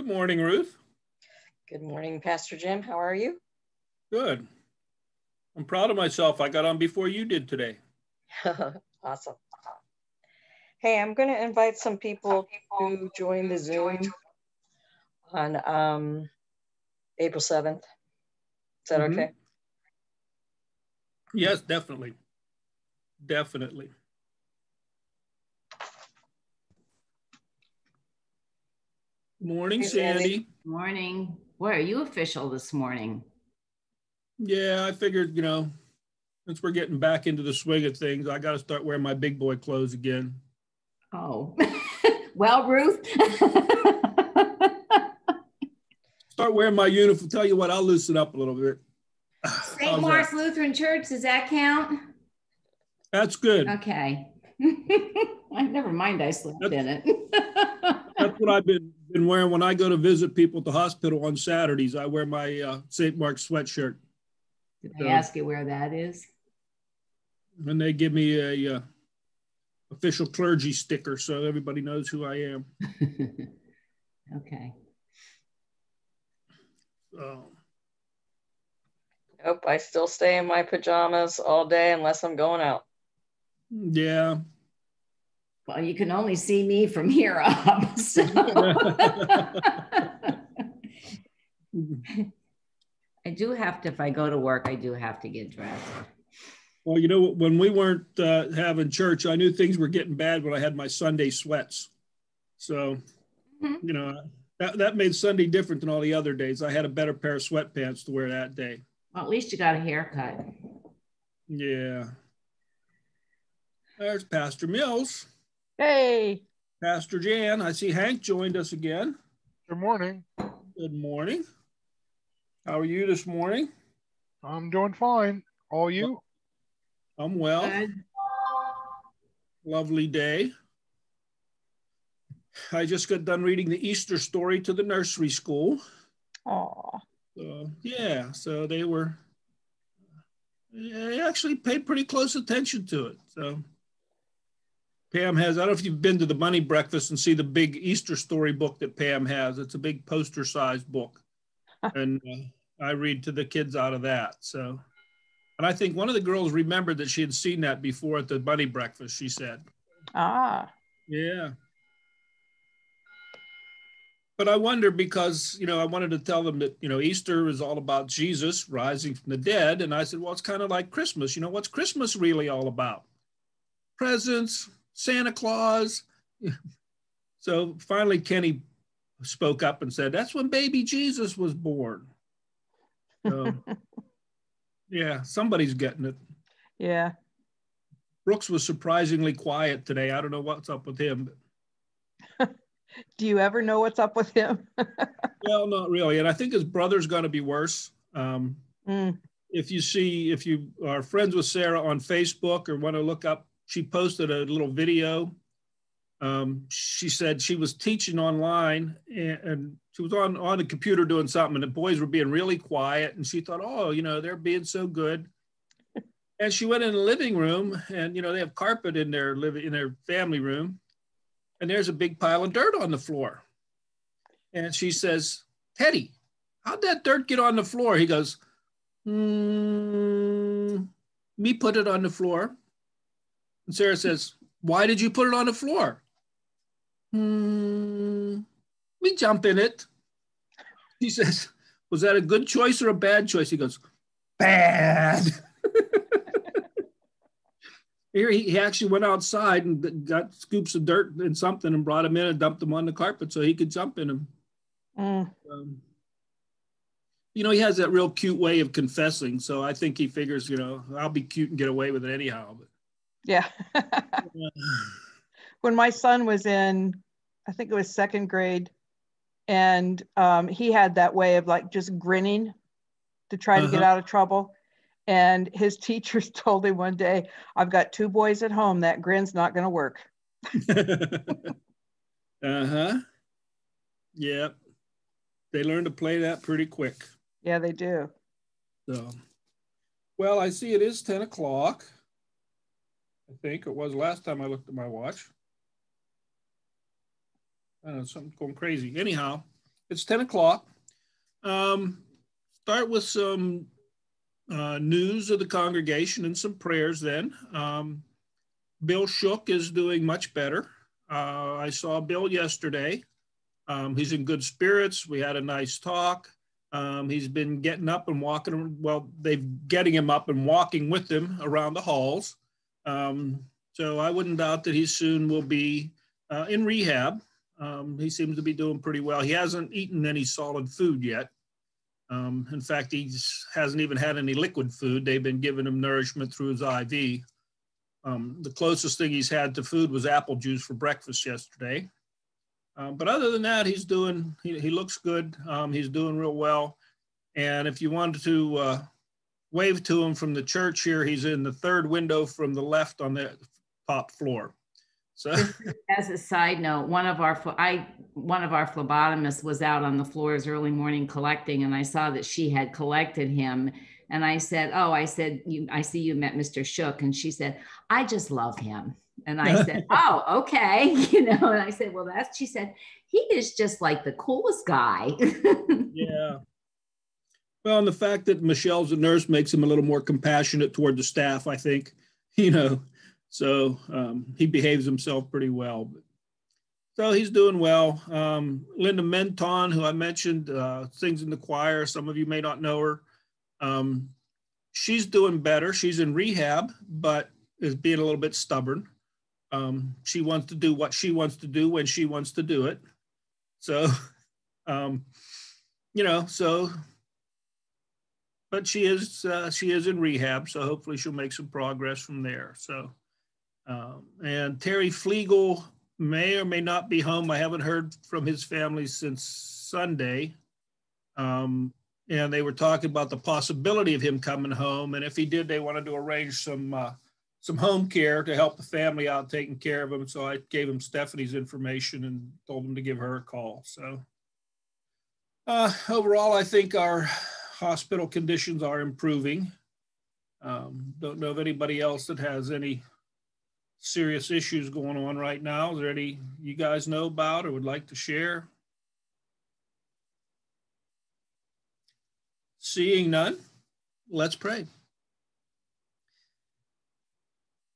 Good morning, Ruth. Good morning, Pastor Jim. How are you? Good. I'm proud of myself. I got on before you did today. Awesome. Hey, I'm going to invite some people to join the Zoom on April 7th. Is that okay? Yes, definitely. Definitely. Morning, Hey, Sandy. Morning. Boy, are you official this morning? Yeah, I figured, since we're getting back into the swing of things, I got to start wearing my big boy clothes again. Oh, well, Ruth. Start wearing my uniform. Tell you what, I'll loosen up a little bit. St. Mark's Lutheran Church, does that count? That's good. Okay. Never mind, I slept in it. That's what I've been wearing when I go to visit people at the hospital on Saturdays. I wear my St. Mark's sweatshirt. Did I ask you where that is? And they give me a official clergy sticker so everybody knows who I am. Okay. Nope, I still stay in my pajamas all day unless I'm going out. Yeah. Well, you can only see me from here up. So. I do have to, if I go to work, I do have to get dressed. Well, when we weren't having church, I knew things were getting bad when I had my Sunday sweats. So, that made Sunday different than all the other days. I had a better pair of sweatpants to wear that day. Well, at least you got a haircut. Yeah. There's Pastor Mills. Hey. Pastor Jan. I see Hank joined us again. Good morning. Good morning. How are you this morning? I'm doing fine. All you? I'm well. Good. Lovely day. I just got done reading the Easter story to the nursery school. Aw. So they actually paid pretty close attention to it. So Pam has, I don't know if you've been to the Bunny Breakfast and see the big Easter story book that Pam has. It's a big poster-sized book. And I read to the kids out of that. So, and I think one of the girls remembered that she had seen that before at the Bunny Breakfast, she said. Ah. Yeah. But I wonder because, I wanted to tell them that, Easter is all about Jesus rising from the dead. And I said, well, it's kind of like Christmas. What's Christmas really all about? Presents, Santa Claus. So finally, Kenny spoke up and said, that's when baby Jesus was born. So, yeah, somebody's getting it. Yeah. Brooks was surprisingly quiet today. I don't know what's up with him. Do you ever know what's up with him? Well, not really. And I think his brother's going to be worse. If you are friends with Sarah on Facebook or want to look up, she posted a little video. She said she was teaching online and she was on the computer doing something and the boys were being really quiet. And she thought, they're being so good. And she went in the living room and, they have carpet in their family room. And there's a big pile of dirt on the floor. And she says, Teddy, how'd that dirt get on the floor? He goes, me put it on the floor. And Sarah says, why did you put it on the floor? Me jump in it. He says, was that a good choice or a bad choice? He goes, bad. Here he actually went outside and got scoops of dirt and something and brought him in and dumped them on the carpet so he could jump in them. He has that real cute way of confessing. So I think he figures, I'll be cute and get away with it anyhow. But, yeah. When my son was in, I think it was second grade, and he had that way of like just grinning to try to get out of trouble. And his teachers told him one day, I've got 2 boys at home. That grin's not going to work. Yeah. They learn to play that pretty quick. Yeah, they do. So, well, I see it is 10 o'clock. I think it was last time I looked at my watch. I don't know, something's going crazy. Anyhow, It's 10 o'clock. Start with some news of the congregation and some prayers then. Bill Shook is doing much better. I saw Bill yesterday. He's in good spirits. We had a nice talk. He's been getting up and walking. Well, they're getting him up and walking with him around the halls. So I wouldn't doubt that he soon will be in rehab. He seems to be doing pretty well. He hasn't eaten any solid food yet. In fact, he hasn't even had any liquid food. They've been giving him nourishment through his IV. The closest thing he's had to food was apple juice for breakfast yesterday. But other than that, he looks good. He's doing real well. And if you wanted to wave to him from the church here, he's in the third window from the left on the top floor. So as a side note, one of our phlebotomists was out on the floors early morning collecting, and I saw that she had collected him. And I said, I see you met Mr. Shook. And she said, I just love him. And I said, oh, okay. And I said, well, she said, he is just like the coolest guy. Yeah. Well, and the fact that Michelle's a nurse makes him a little more compassionate toward the staff, I think, so he behaves himself pretty well. So he's doing well. Linda Menton, who I mentioned, sings in the choir. Some of you may not know her. She's doing better. She's in rehab, but is being a little bit stubborn. She wants to do what she wants to do when she wants to do it. So, but she is in rehab. So hopefully she'll make some progress from there. So, and Terry Flegel may or may not be home. I haven't heard from his family since Sunday. And they were talking about the possibility of him coming home. And if he did, they wanted to arrange some home care to help the family out taking care of him. So I gave him Stephanie's information and told him to give her a call. So overall, I think our hospital conditions are improving. Don't know of anybody else that has any serious issues going on right now. Is there any you guys know about or would like to share? Seeing none, let's pray.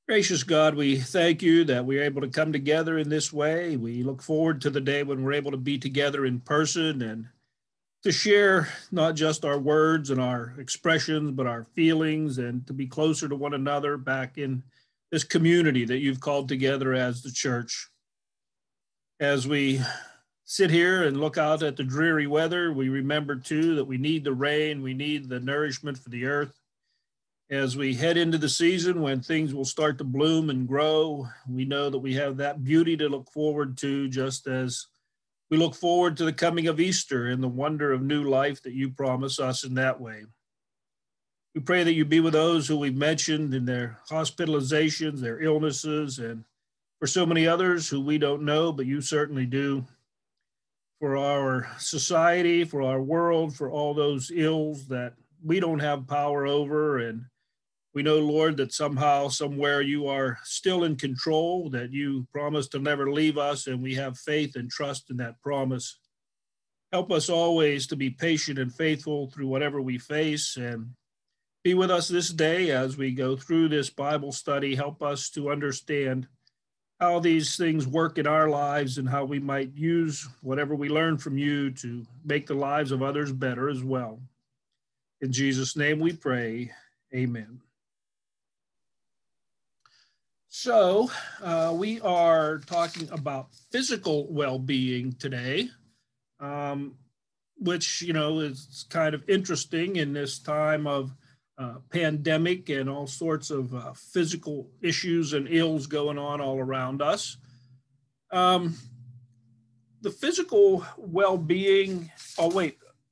Gracious God, we thank you that we're able to come together in this way. We look forward to the day when we're able to be together in person and to share not just our words and our expressions, but our feelings, and to be closer to one another back in this community that you've called together as the church. As we sit here and look out at the dreary weather, we remember too that we need the rain, we need the nourishment for the earth. As we head into the season when things will start to bloom and grow, we know that we have that beauty to look forward to, just as we look forward to the coming of Easter and the wonder of new life that you promise us in that way. We pray that you be with those who we've mentioned in their hospitalizations, their illnesses, and for so many others who we don't know, but you certainly do. For our society, for our world, for all those ills that we don't have power over. And we know, Lord, that somehow, somewhere you are still in control, that you promise to never leave us, and we have faith and trust in that promise. Help us always to be patient and faithful through whatever we face, and be with us this day as we go through this Bible study. Help us to understand how these things work in our lives and how we might use whatever we learn from you to make the lives of others better as well. In Jesus' name we pray, amen. So we are talking about physical well-being today, which, is kind of interesting in this time of pandemic and all sorts of physical issues and ills going on all around us. The physical well-being,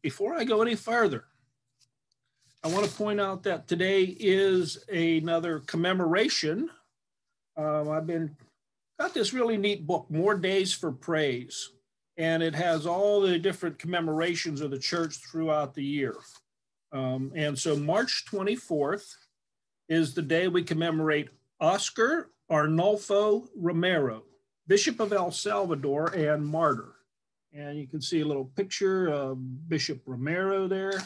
before I go any further, I want to point out that today is another commemoration. I've got this really neat book, More Days for Praise, and it has all the different commemorations of the church throughout the year. And so March 24th is the day we commemorate Oscar Arnolfo Romero, Bishop of El Salvador and Martyr. And you can see a little picture of Bishop Romero there.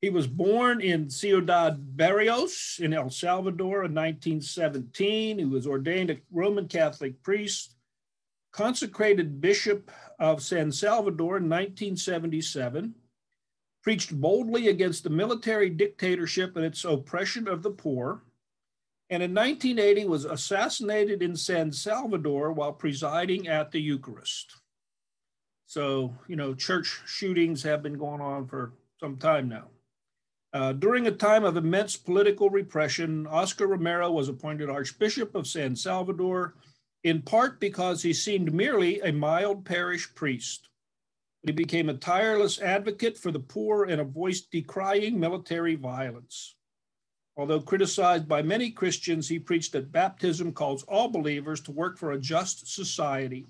He was born in Ciudad Barrios in El Salvador in 1917. He was ordained a Roman Catholic priest, consecrated Bishop of San Salvador in 1977, preached boldly against the military dictatorship and its oppression of the poor, and in 1980 was assassinated in San Salvador while presiding at the Eucharist. So, you know, church shootings have been going on for some time now. During a time of immense political repression, Oscar Romero was appointed Archbishop of San Salvador, in part because he seemed merely a mild parish priest. He became a tireless advocate for the poor and a voice decrying military violence. Although criticized by many Christians, he preached that baptism calls all believers to work for a just society.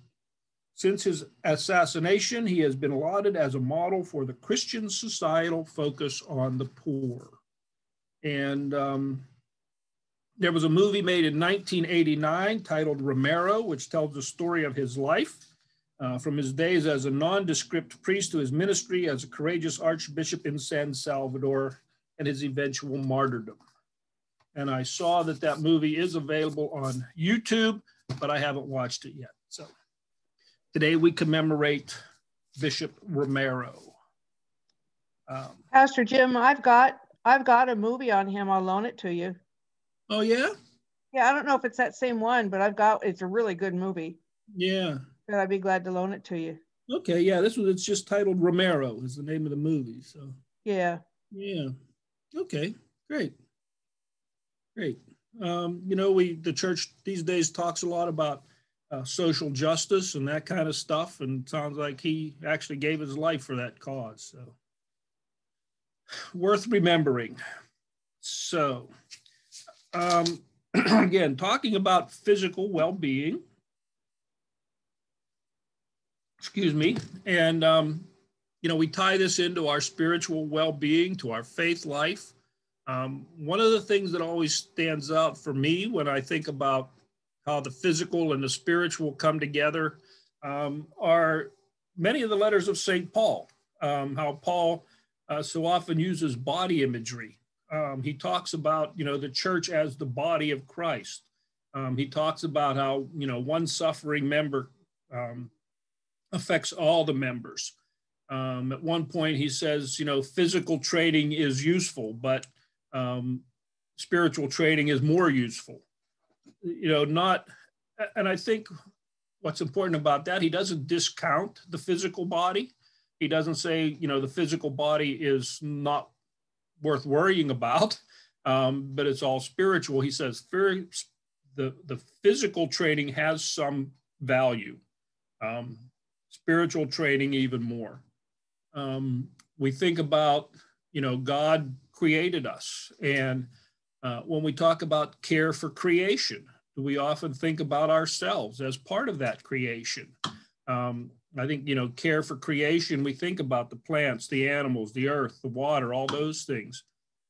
Since his assassination, he has been lauded as a model for the Christian societal focus on the poor. And there was a movie made in 1989 titled Romero, which tells the story of his life, from his days as a nondescript priest to his ministry as a courageous archbishop in San Salvador and his eventual martyrdom. And I saw that that movie is available on YouTube, but I haven't watched it yet. So today we commemorate Bishop Romero. Pastor Jim, I've got a movie on him. I'll loan it to you. Oh yeah? Yeah, I don't know if it's that same one, but it's a really good movie. Yeah. And I'd be glad to loan it to you. Okay, yeah, it's just titled Romero is the name of the movie. So yeah. Yeah. Okay, great. Great. You know, the church these days talks a lot about social justice and that kind of stuff, and it sounds like he actually gave his life for that cause. So worth remembering. So again, talking about physical well-being. Excuse me. And, you know, we tie this into our spiritual well-being, to our faith life. One of the things that always stands out for me when I think about how the physical and the spiritual come together are many of the letters of St. Paul, how Paul so often uses body imagery. He talks about, you know, the church as the body of Christ. He talks about how, you know, one suffering member affects all the members. At one point he says, you know, physical training is useful, but spiritual training is more useful. You know, and I think what's important about that, he doesn't discount the physical body. He doesn't say, you know, the physical body is not worth worrying about, but it's all spiritual. He says the physical training has some value. Spiritual training even more. We think about, you know, God created us. And when we talk about care for creation, we often think about ourselves as part of that creation. I think, you know, care for creation, we think about the plants, the animals, the earth, the water, all those things.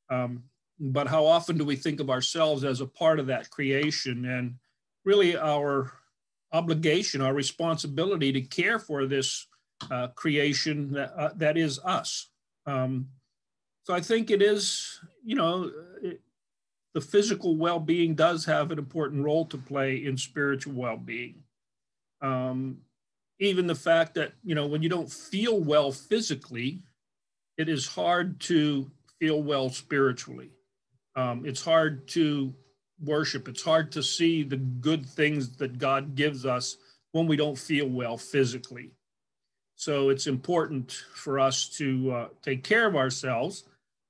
But how often do we think of ourselves as a part of that creation, and really our obligation, our responsibility to care for this creation that is us. So I think it is, you know, the physical well-being does have an important role to play in spiritual well-being. Even the fact that, you know, when you don't feel well physically, it is hard to feel well spiritually. It's hard to worship. It's hard to see the good things that God gives us when we don't feel well physically. So it's important for us to take care of ourselves,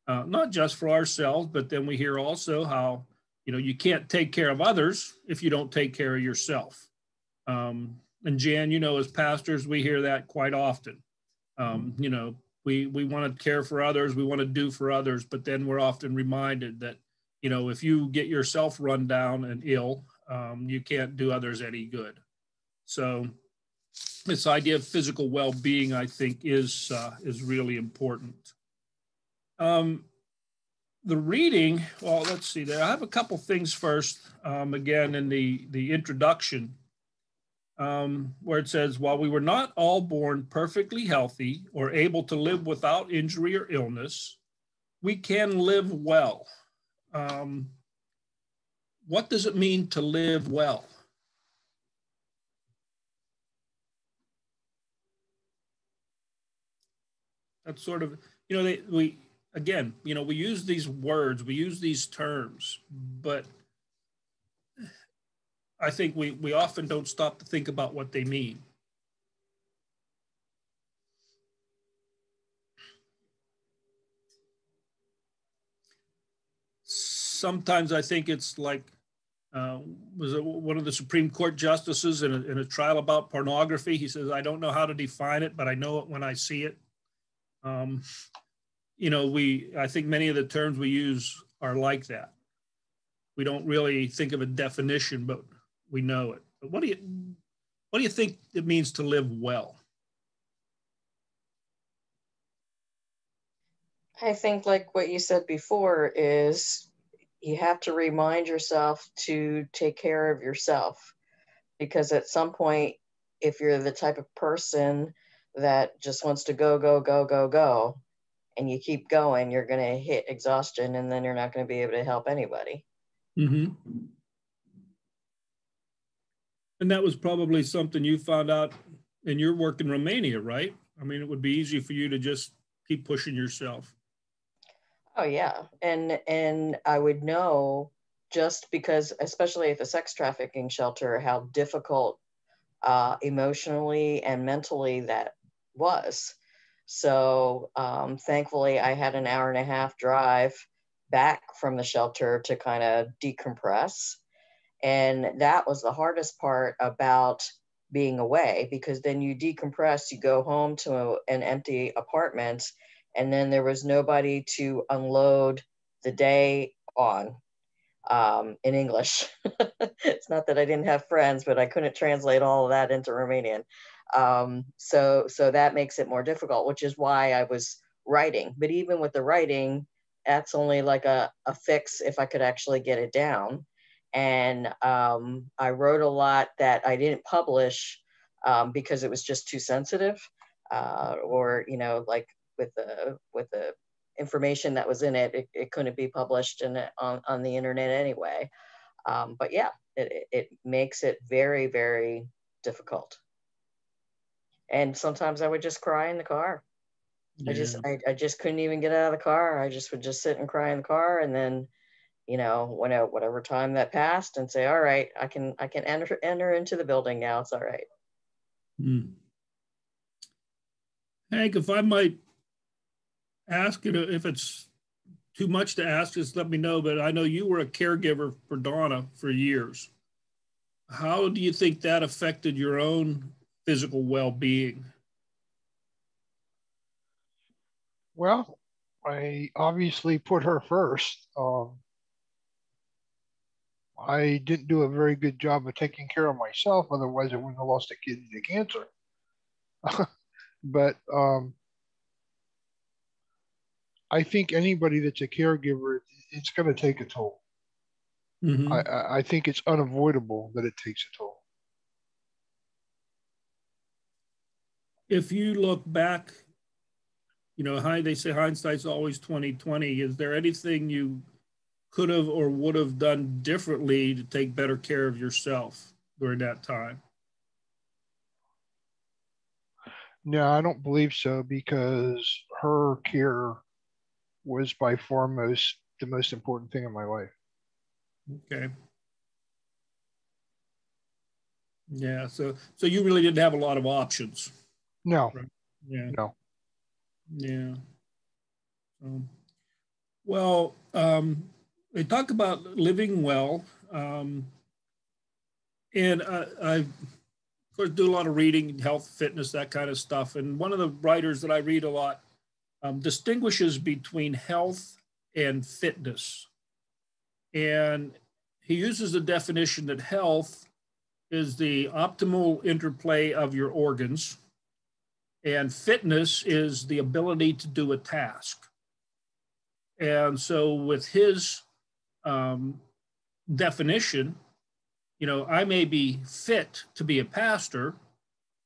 not just for ourselves, but then we hear also how, you know, you can't take care of others if you don't take care of yourself. And Jan, you know, as pastors, we hear that quite often. You know, we want to care for others, we want to do for others, but then we're often reminded that, you know, if you get yourself run down and ill, you can't do others any good. So this idea of physical well-being, I think, is really important. The reading, well, let's see there. I have a couple things first. Again, in the introduction, where it says, while we were not all born perfectly healthy or able to live without injury or illness, we can live well. What does it mean to live well? That's sort of, we use these words, we use these terms, but I think we often don't stop to think about what they mean. Sometimes I think it's like, was it one of the Supreme Court justices in a trial about pornography? He says, I don't know how to define it, but I know it when I see it. I think many of the terms we use are like that. We don't really think of a definition, but we know it. But what do you think it means to live well? I think like what you said before is you have to remind yourself to take care of yourself, because at some point, if you're the type of person that just wants to go, go, go, go, go, and you keep going, you're going to hit exhaustion, and then you're not going to be able to help anybody. Mm-hmm. And that was probably something you found out in your work in Romania, right? I mean, it would be easy for you to just keep pushing yourself. Oh yeah, and I would know, just because, especially at the sex trafficking shelter, how difficult emotionally and mentally that was. So thankfully, I had an 1.5-hour drive back from the shelter to kind of decompress, and that was the hardest part about being away, because then you decompress, you go home to an empty apartment, and then there was nobody to unload the day on in English. It's not that I didn't have friends, but I couldn't translate all of that into Romanian. So that makes it more difficult, which is why I was writing. But even with the writing, that's only like a fix if I could actually get it down. And I wrote a lot that I didn't publish because it was just too sensitive, or like with the information that was in it, it couldn't be published on the internet anyway. But yeah, it makes it very, very difficult. And sometimes I would just cry in the car. Yeah. I just couldn't even get out of the car. I just would just sit and cry in the car, and then whatever time that passed, and say, all right, I can enter into the building now. It's all right. Hank, if I might ask it, if it's too much to ask, just let me know. But I know you were a caregiver for Donna for years. How do you think that affected your own physical well-being? Well, I obviously put her first. I didn't do a very good job of taking care of myself. Otherwise, I wouldn't have lost a kid to cancer. But I think anybody that's a caregiver, it's going to take a toll. Mm-hmm. I think it's unavoidable that it takes a toll. If you look back, they say hindsight's always 20/20. Is there anything you could have or would have done differently to take better care of yourself during that time? No, I don't believe so, because her care was by far the most important thing in my life. Okay. Yeah. So you really didn't have a lot of options. No. Right? Yeah. No. Yeah. Well, they talk about living well, and I, of course, do a lot of reading, health, fitness, that kind of stuff. And one of the writers that I read a lot distinguishes between health and fitness. And he uses the definition that health is the optimal interplay of your organs, and fitness is the ability to do a task. And so with his definition, you know, I may be fit to be a pastor,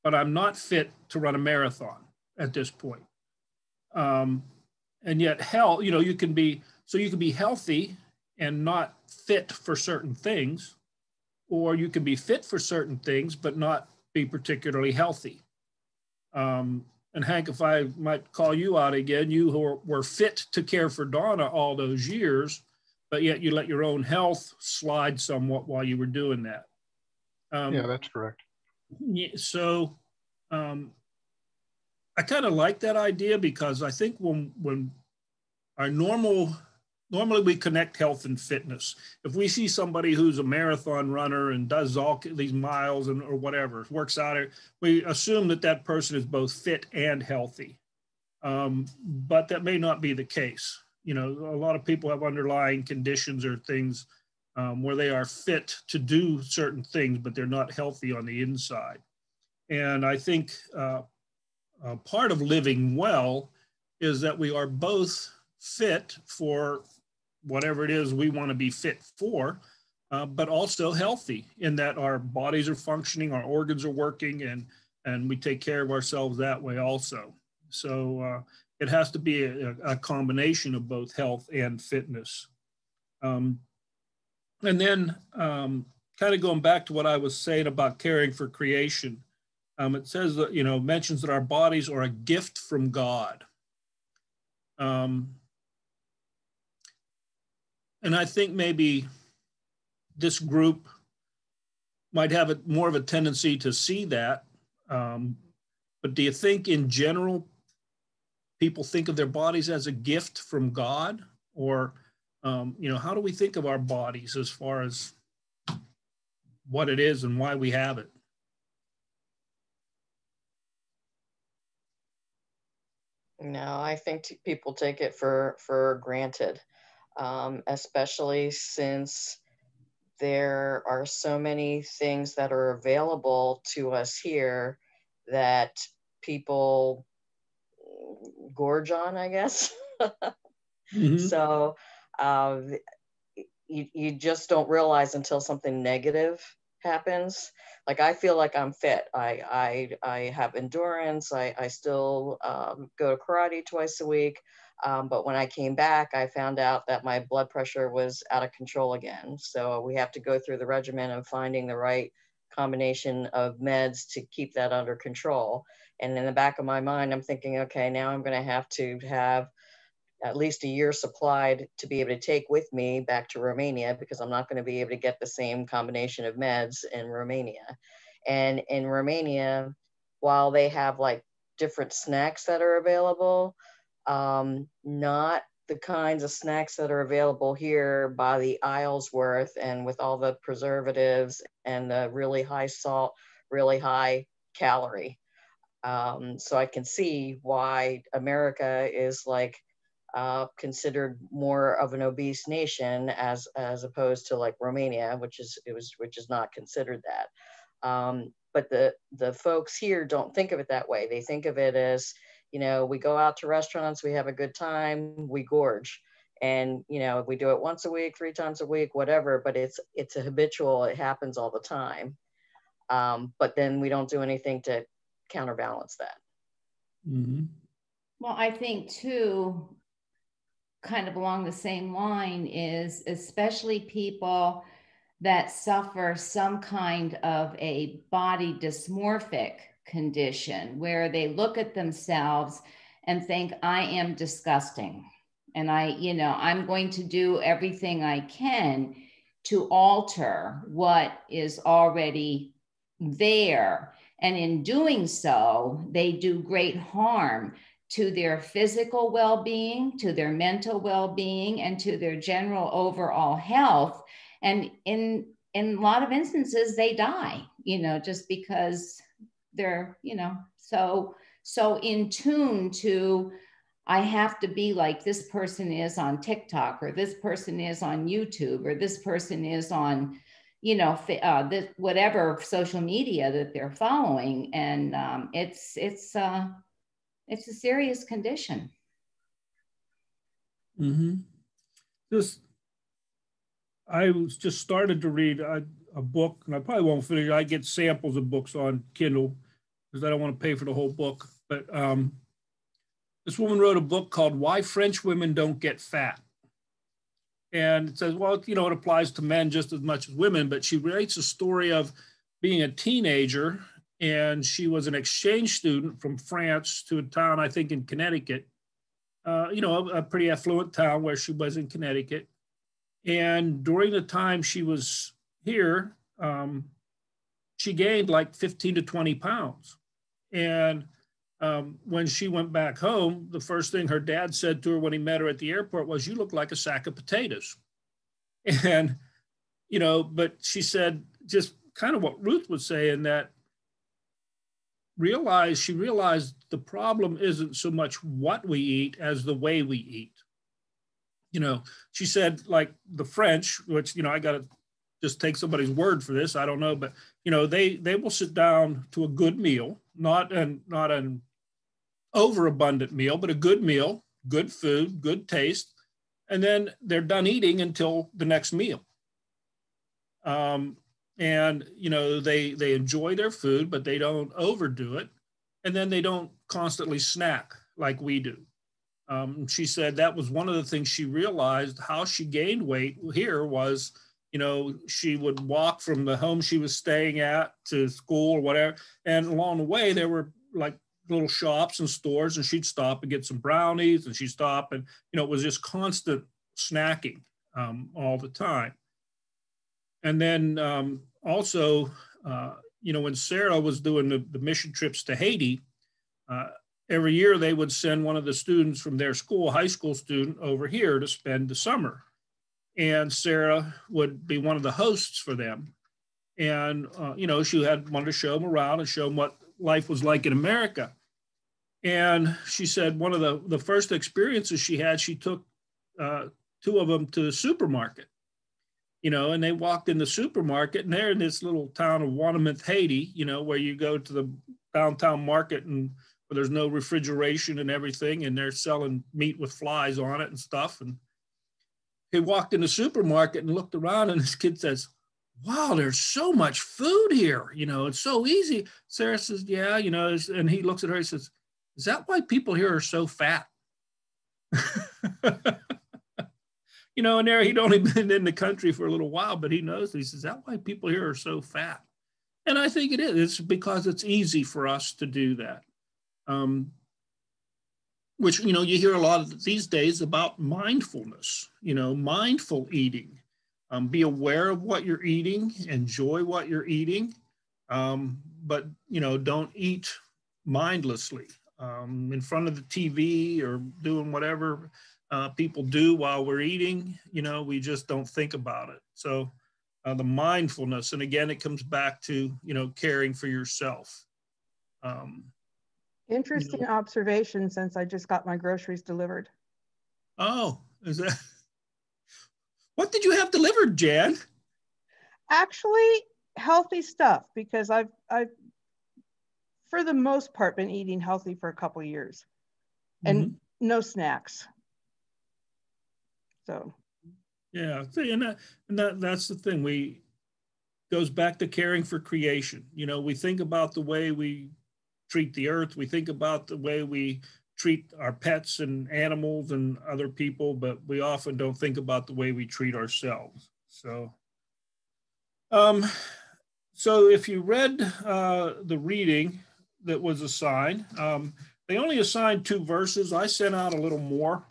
but I'm not fit to run a marathon at this point. And yet health, you know, you can be healthy and not fit for certain things, or you can be fit for certain things, but not be particularly healthy. And Hank, if I might call you out again, you who were fit to care for Donna all those years, but yet you let your own health slide somewhat while you were doing that. Yeah, that's correct. So I kind of like that idea, because I think when our normally we connect health and fitness. If we see somebody who's a marathon runner and does all these miles or whatever, works out, we assume that person is both fit and healthy. But that may not be the case. You know, a lot of people have underlying conditions or things where they are fit to do certain things, but they're not healthy on the inside. And I think part of living well is that we are both fit for whatever it is we want to be fit for, but also healthy in that our bodies are functioning, our organs are working, and we take care of ourselves that way also. So it has to be a combination of both health and fitness. And then kind of going back to what I was saying about caring for creation, it says that, you know, mentions that our bodies are a gift from God. And I think maybe this group might have more of a tendency to see that. But do you think in general, people think of their bodies as a gift from God? Or, you know, how do we think of our bodies as far as what it is and why we have it? No, I think people take it for granted, especially since there are so many things that are available to us here that people gorge on, I guess. Mm-hmm. So you just don't realize until something negative happens. Like, I feel like I'm fit. I have endurance. I still go to karate twice a week. But when I came back, I found out that my blood pressure was out of control again. So we have to go through the regimen of finding the right combination of meds to keep that under control. And in the back of my mind, I'm thinking, okay, now I'm going to have at least a year supplied to be able to take with me back to Romania, because I'm not going to be able to get the same combination of meds in Romania. And in Romania, while they have like different snacks that are available, not the kinds of snacks that are available here by the aisles worth, and with all the preservatives and the really high salt, really high calorie. So I can see why America is like considered more of an obese nation as opposed to like Romania, which is not considered that. But the folks here don't think of it that way. They think of it as, you know, we go out to restaurants, we have a good time, we gorge. And, you know, we do it once a week, 3 times a week, whatever, but it's a habitual, it happens all the time. But then we don't do anything to counterbalance that. Mm-hmm. Well, I think too, kind of along the same line, is especially people that suffer some kind of a body dysmorphic condition where they look at themselves and think, I am disgusting. And I'm going to do everything I can to alter what is already there. And in doing so, they do great harm to their physical well-being, to their mental well-being, and to their general overall health. And in a lot of instances, they die, just because they're, so in tune to, I have to be like this person is on TikTok, or this person is on YouTube, or this person is on, this, whatever social media that they're following. And it's a serious condition. Mm-hmm. I was just started to read a book, and I probably won't finish it. I get samples of books on Kindle because I don't want to pay for the whole book. But this woman wrote a book called Why French Women Don't Get Fat. And it says, well, you know, it applies to men just as much as women, but she writes a story of being a teenager, and she was an exchange student from France to a town, I think in Connecticut, you know, a pretty affluent town where she was in Connecticut. And during the time she was here, she gained like 15 to 20 pounds. And when she went back home, the first thing her dad said to her when he met her at the airport was, "You look like a sack of potatoes." And, you know, but she said just kind of what Ruth was saying, that she realized the problem isn't so much what we eat as the way we eat. You know, she said, like the French, which, you know, I got to just take somebody's word for this, I don't know, but, you know, they will sit down to a good meal, not an overabundant meal, but a good meal, good food, good taste, and then they're done eating until the next meal. And, you know, they enjoy their food, but they don't overdo it. And then they don't constantly snack like we do. She said that was one of the things she realized how she gained weight here was, you know, she would walk from the home she was staying at to school or whatever. And along the way, there were like little shops and stores, and she'd stop and get some brownies, and she'd stop. And, you know, it was just constant snacking all the time. And then also, you know, when Sarah was doing the mission trips to Haiti, every year they would send one of the students from their school, high school student, over here to spend the summer. And Sarah would be one of the hosts for them. And, you know, she wanted to show them around and show them what life was like in America. And she said one of the first experiences she had, she took two of them to the supermarket. You know, and they walked in the supermarket, and they're in this little town of Wanamith, Haiti, you know, where you go to the downtown market and where there's no refrigeration and everything, and they're selling meat with flies on it and stuff. And he walked in the supermarket and looked around, and this kid says, "Wow, there's so much food here. You know, it's so easy." Sarah says, "Yeah, you know," and he looks at her and says, "Is that why people here are so fat?" You know, and there he'd only been in the country for a little while, but he knows. He says, "That's why people here are so fat." And I think it is. It's because it's easy for us to do that. Which, you know, you hear a lot of these days about mindfulness, you know, mindful eating. Be aware of what you're eating, enjoy what you're eating, but, you know, don't eat mindlessly in front of the TV or doing whatever people do while we're eating. You know, we just don't think about it. So the mindfulness, and again, it comes back to, you know, caring for yourself. Interesting observation, since I just got my groceries delivered. Oh, is that? What did you have delivered, Jan? Actually, healthy stuff, because I've for the most part been eating healthy for a couple of years, and no snacks. So. Yeah, and that's the thing. Goes back to caring for creation. You know, we think about the way we treat the earth. We think about the way we treat our pets and animals and other people, but we often don't think about the way we treat ourselves. So, so if you read the reading that was assigned, they only assigned 2 verses. I sent out a little more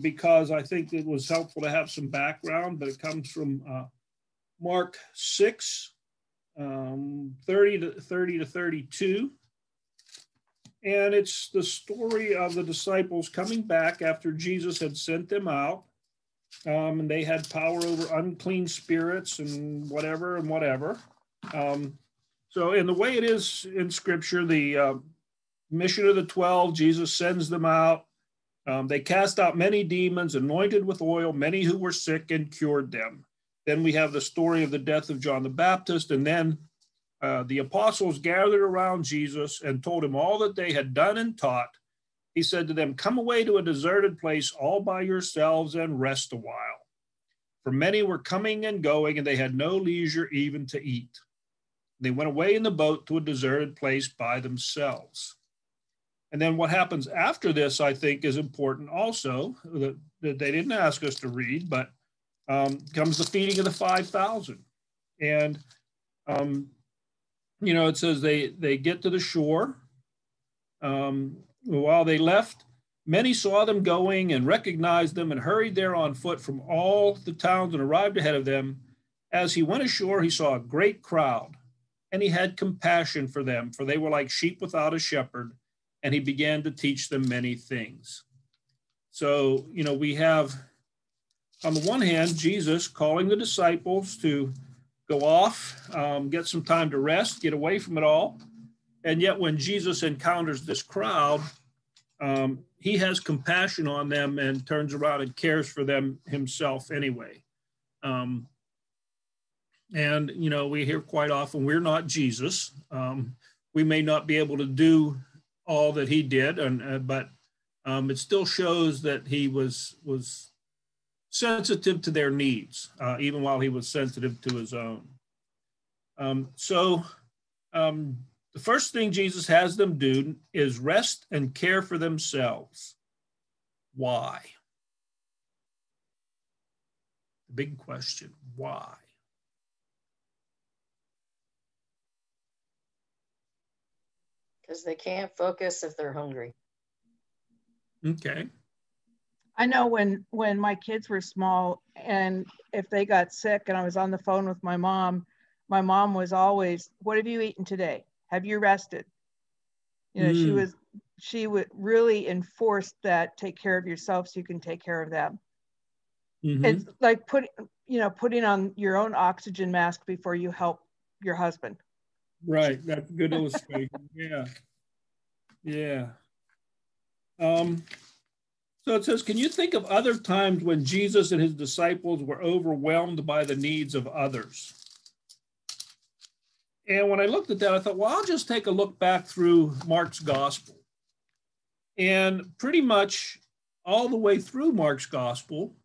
because I think it was helpful to have some background, but it comes from Mark 6, 30 to 32. And it's the story of the disciples coming back after Jesus had sent them out. And they had power over unclean spirits and whatever. So in the way it is in Scripture, the mission of the 12, Jesus sends them out. They cast out many demons, anointed with oil, many who were sick, and cured them. Then we have the story of the death of John the Baptist, and then the apostles gathered around Jesus and told him all that they had done and taught. He said to them, "Come away to a deserted place all by yourselves and rest a while." for many were coming and going, and they had no leisure even to eat. They went away in the boat to a deserted place by themselves. And then what happens after this, I think, is important also, that they didn't ask us to read, but comes the feeding of the 5,000. And, you know, it says they get to the shore. While they left, many saw them going and recognized them and hurried there on foot from all the towns and arrived ahead of them. As he went ashore, he saw a great crowd, and he had compassion for them, for they were like sheep without a shepherd, and he began to teach them many things. So, you know, we have, on the one hand, Jesus calling the disciples to go off, get some time to rest, get away from it all. And yet when Jesus encounters this crowd, he has compassion on them and turns around and cares for them himself anyway. And, you know, we hear quite often, we're not Jesus. We may not be able to do all that he did, but it still shows that he was sensitive to their needs, even while he was sensitive to his own. The first thing Jesus has them do is rest and care for themselves. Why? The big question, why? Because they can't focus if they're hungry. Okay. I know when my kids were small, and if they got sick and I was on the phone with my mom was always, what have you eaten today? Have you rested? You know, she would really enforce that, take care of yourself so you can take care of them. Mm-hmm. It's like putting on your own oxygen mask before you help your husband. Right, that's a good illustration. Yeah. So it says, can you think of other times when Jesus and his disciples were overwhelmed by the needs of others? And when I looked at that, I thought, well, I'll just take a look back through Mark's gospel. And pretty much all the way through Mark's gospel,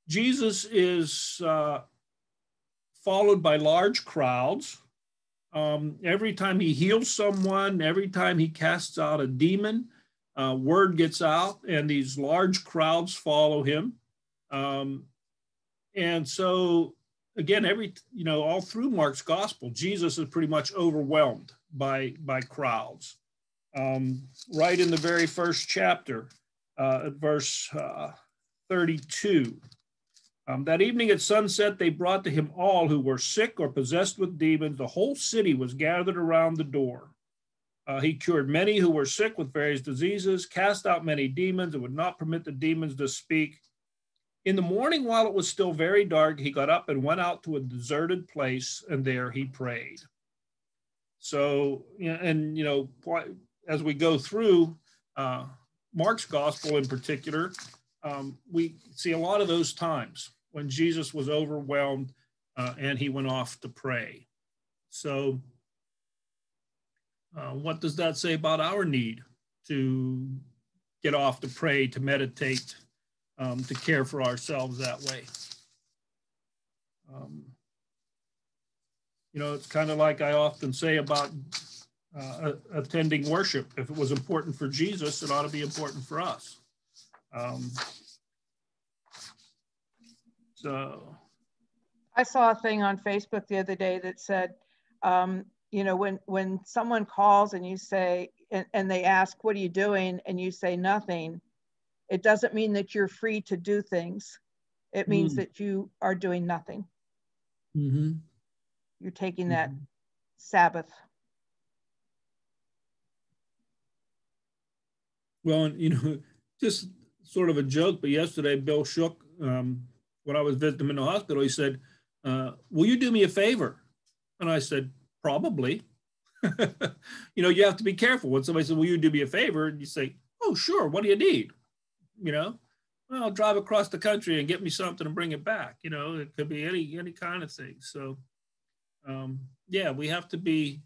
Jesus is followed by large crowds. Every time he heals someone, every time he casts out a demon, word gets out and these large crowds follow him. And so again, all through Mark's gospel, Jesus is pretty much overwhelmed by crowds. Right in the very first chapter, at verse 32, that evening at sunset, they brought to him all who were sick or possessed with demons. The whole city was gathered around the door. He cured many who were sick with various diseases, cast out many demons, and would not permit the demons to speak. In the morning, while it was still very dark, he got up and went out to a deserted place, and there he prayed. So, as we go through Mark's gospel in particular, we see a lot of those times when Jesus was overwhelmed and he went off to pray. So what does that say about our need to get off to pray, to meditate, to care for ourselves that way? It's kind of like I often say about attending worship. If it was important for Jesus, it ought to be important for us. So I saw a thing on Facebook the other day that said, when someone calls and you say, and they ask, what are you doing? And you say nothing, it doesn't mean that you're free to do things. It means that you are doing nothing. Mm-hmm. You're taking that Sabbath. Well, just sort of a joke, but yesterday Bill Shook, when I was visiting him in the hospital, he said, will you do me a favor? And I said, probably. You have to be careful. When somebody says, will you do me a favor? And you say, oh, sure. What do you need? Well, I'll drive across the country and get me something and bring it back. It could be any kind of thing. So, we have to be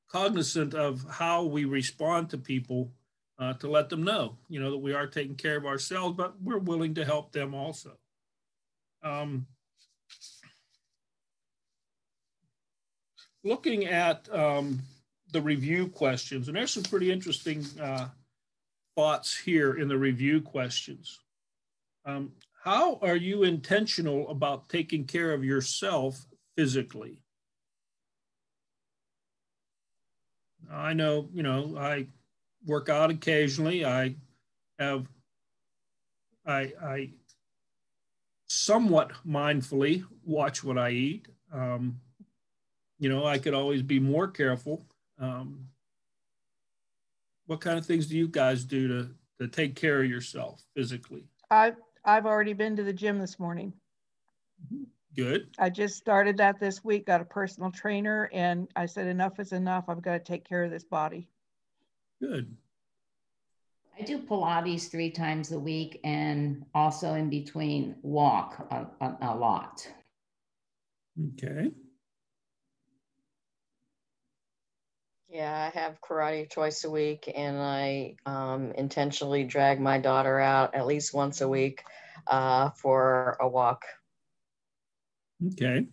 cognizant of how we respond to people, to let them know, that we are taking care of ourselves, but we're willing to help them also. Looking at the review questions, and there's some pretty interesting thoughts here in the review questions. How are you intentional about taking care of yourself physically? I know, I work out occasionally. I somewhat mindfully watch what I eat. I could always be more careful. What kind of things do you guys do to take care of yourself physically? I've already been to the gym this morning. Good. I just started that this week, got a personal trainer, and I said, enough is enough. I've got to take care of this body. Good. I do Pilates 3 times a week, and also in between walk a lot. Okay. Yeah, I have karate twice a week, and I intentionally drag my daughter out at least once a week for a walk. Okay.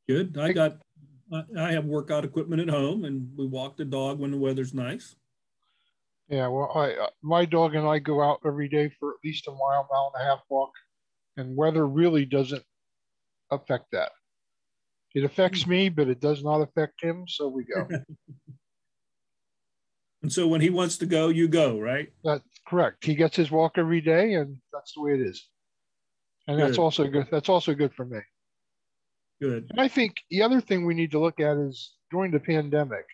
Good. I have workout equipment at home, and we walk the dog when the weather's nice. Yeah, well, my dog and I go out every day for at least a mile and a half walk, and weather really doesn't affect that. It affects me, but it does not affect him, so we go. And so when he wants to go, you go, right? That's correct. He gets his walk every day, and that's the way it is. And Good. that's also good. That's also good for me. Good. And I think the other thing we need to look at is during the pandemic,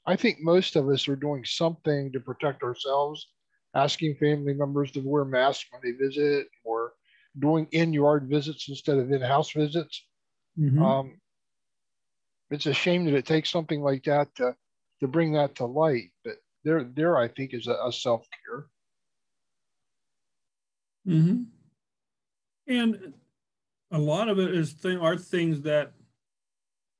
I think most of us are doing something to protect ourselves, asking family members to wear masks when they visit, or doing in-yard visits instead of in-house visits. Mm-hmm. It's a shame that it takes something like that to bring that to light, but there I think is a self-care. Mm-hmm. And a lot of it are things that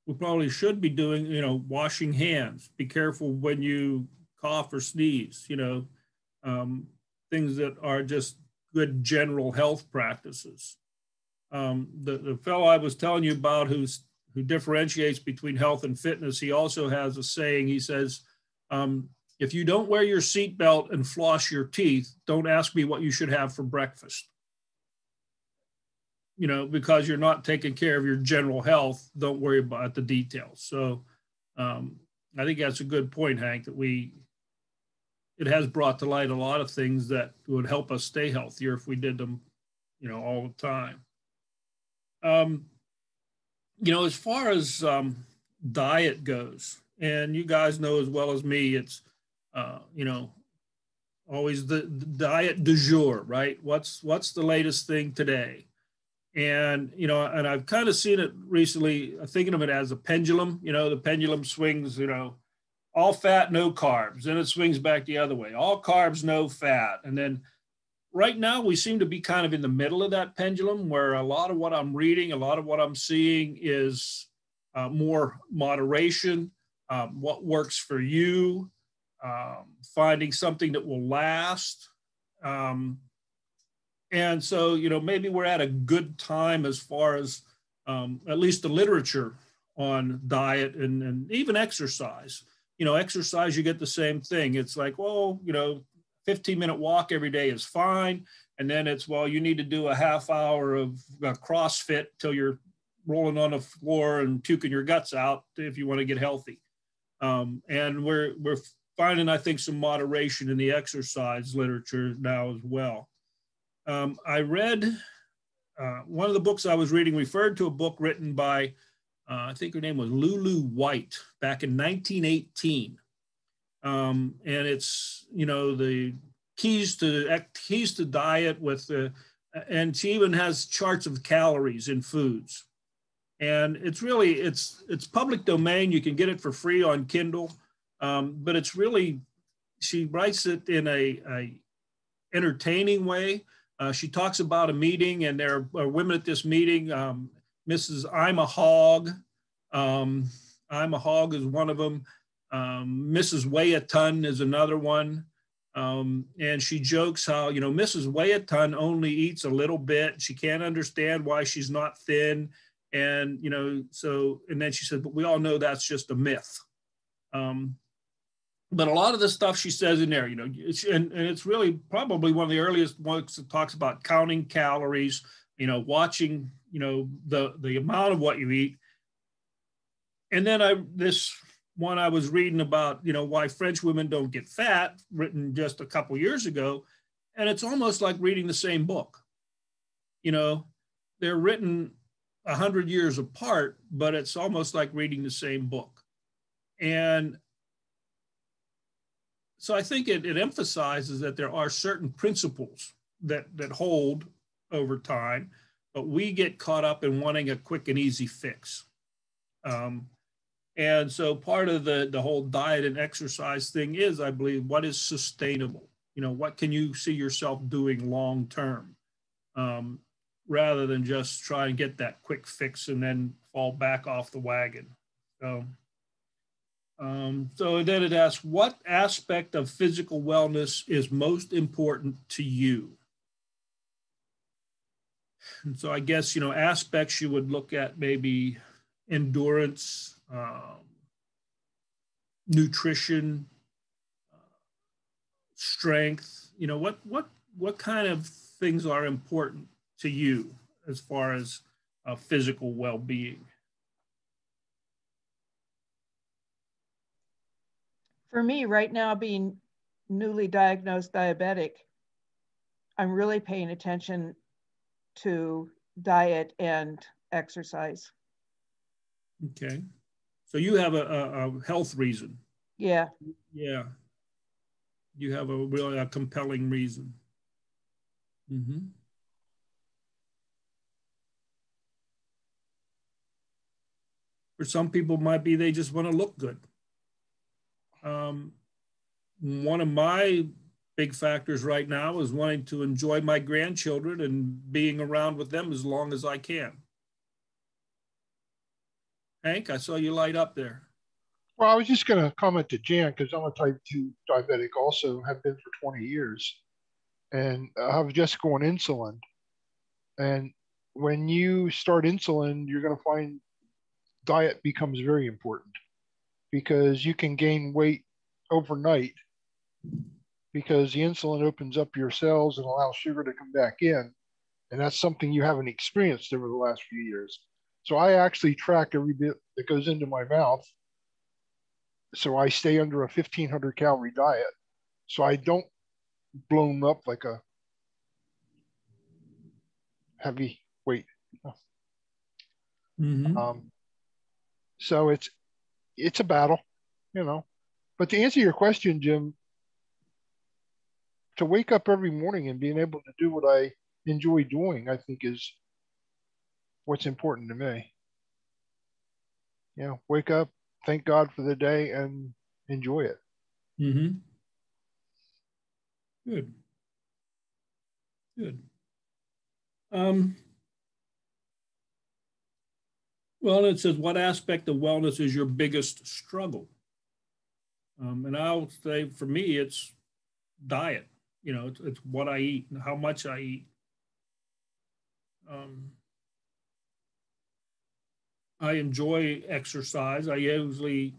we probably should be doing, washing hands, be careful when you cough or sneeze, things that are just good general health practices. The fellow I was telling you about who differentiates between health and fitness, he also has a saying. He says, if you don't wear your seatbelt and floss your teeth, don't ask me what you should have for breakfast. Because you're not taking care of your general health, don't worry about the details. So I think that's a good point, Hank, that it has brought to light a lot of things that would help us stay healthier if we did them, all the time. As far as diet goes, and you guys know as well as me, it's, always the diet du jour, right? What's the latest thing today? And, and I've kind of seen it recently, thinking of it as a pendulum. The pendulum swings, all fat, no carbs. Then it swings back the other way. All carbs, no fat. And then right now we seem to be kind of in the middle of that pendulum, where a lot of what I'm reading, a lot of what I'm seeing is more moderation, what works for you, finding something that will last. And so, maybe we're at a good time as far as at least the literature on diet and even exercise. Exercise, you get the same thing. It's like, well, 15-minute walk every day is fine. And then it's, well, you need to do a half hour of CrossFit till you're rolling on the floor and puking your guts out if you want to get healthy. And we're finding, I think, some moderation in the exercise literature now as well. I read one of the books I was reading referred to a book written by, I think her name was Lulu White, back in 1918. And it's, the keys to diet and she even has charts of calories in foods. And it's really, it's public domain. You can get it for free on Kindle. But it's really, she writes it in a entertaining way. She talks about a meeting, and there are women at this meeting. Mrs. I'm a Hog. I'm a Hog is one of them. Mrs. Weigh a Ton is another one. And she jokes how, you know, Mrs. Weigh-a-ton only eats a little bit. She can't understand why she's not thin. And, you know, so, and then she said, but we all know that's just a myth. But a lot of the stuff she says in there, you know, and it's really probably one of the earliest ones that talks about counting calories, you know, watching, you know, the amount of what you eat. And then this one I was reading about, you know, why French women don't get fat, written just a couple years ago. And it's almost like reading the same book. You know, they're written 100 years apart, but it's almost like reading the same book. And so I think it emphasizes that there are certain principles that hold over time, but we get caught up in wanting a quick and easy fix. And so part of the whole diet and exercise thing is, I believe, what is sustainable? You know, what can you see yourself doing long term, rather than just try and get that quick fix and then fall back off the wagon. So then it asks, what aspect of physical wellness is most important to you? And so I guess, you know, aspects you would look at maybe endurance, nutrition, strength. You know, what kind of things are important to you as far as physical well-being? For me, right now, being newly diagnosed diabetic, I'm really paying attention to diet and exercise. Okay. So you have a health reason. Yeah. Yeah. You have a really compelling reason. Mm-hmm. For some people, might be they just want to look good. One of my big factors right now is wanting to enjoy my grandchildren and being around with them as long as I can. Hank, I saw you light up there. Well, I was just going to comment to Jan because I'm a type 2 diabetic also, have been for 20 years. And I was just on insulin. And when you start insulin, you're going to find diet becomes very important because you can gain weight overnight because the insulin opens up your cells and allows sugar to come back in. And that's something you haven't experienced over the last few years. So I actually track every bit that goes into my mouth. So I stay under a 1,500 calorie diet. So I don't blow up like a heavy weight. Mm-hmm. So it's a battle, you know. But to answer your question, Jim, to wake up every morning and being able to do what I enjoy doing, I think is what's important to me. You know, wake up, thank God for the day, and enjoy it. Mm-hmm. Good. Good. Well, it says, what aspect of wellness is your biggest struggle? And I'll say for me, it's diet. You know, it's what I eat and how much I eat. I enjoy exercise. I usually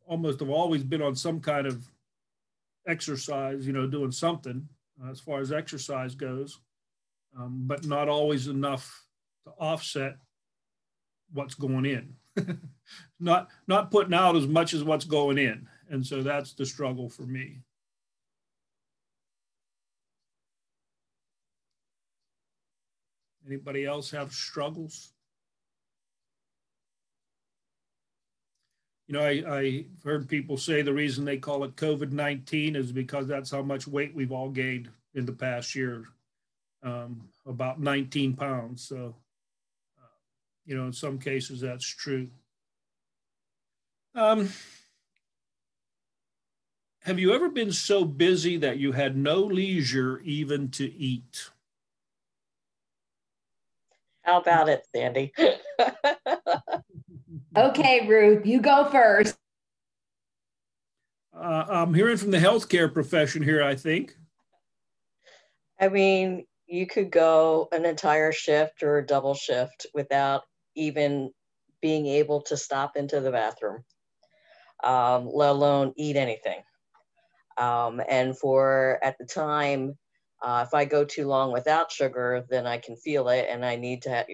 almost have always been on some kind of exercise, you know, doing something as far as exercise goes, but not always enough to offset what's going in. not putting out as much as what's going in. And so that's the struggle for me. Anybody else have struggles? You know, I heard people say the reason they call it COVID-19 is because that's how much weight we've all gained in the past year, about 19 pounds. So, you know, in some cases that's true. Have you ever been so busy that you had no leisure even to eat? How about it, Sandy? Okay, Ruth, you go first. I'm hearing from the healthcare profession here, I think. I mean, you could go an entire shift or a double shift without even being able to stop into the bathroom, let alone eat anything. And for at the time, if I go too long without sugar, then I can feel it, and I need to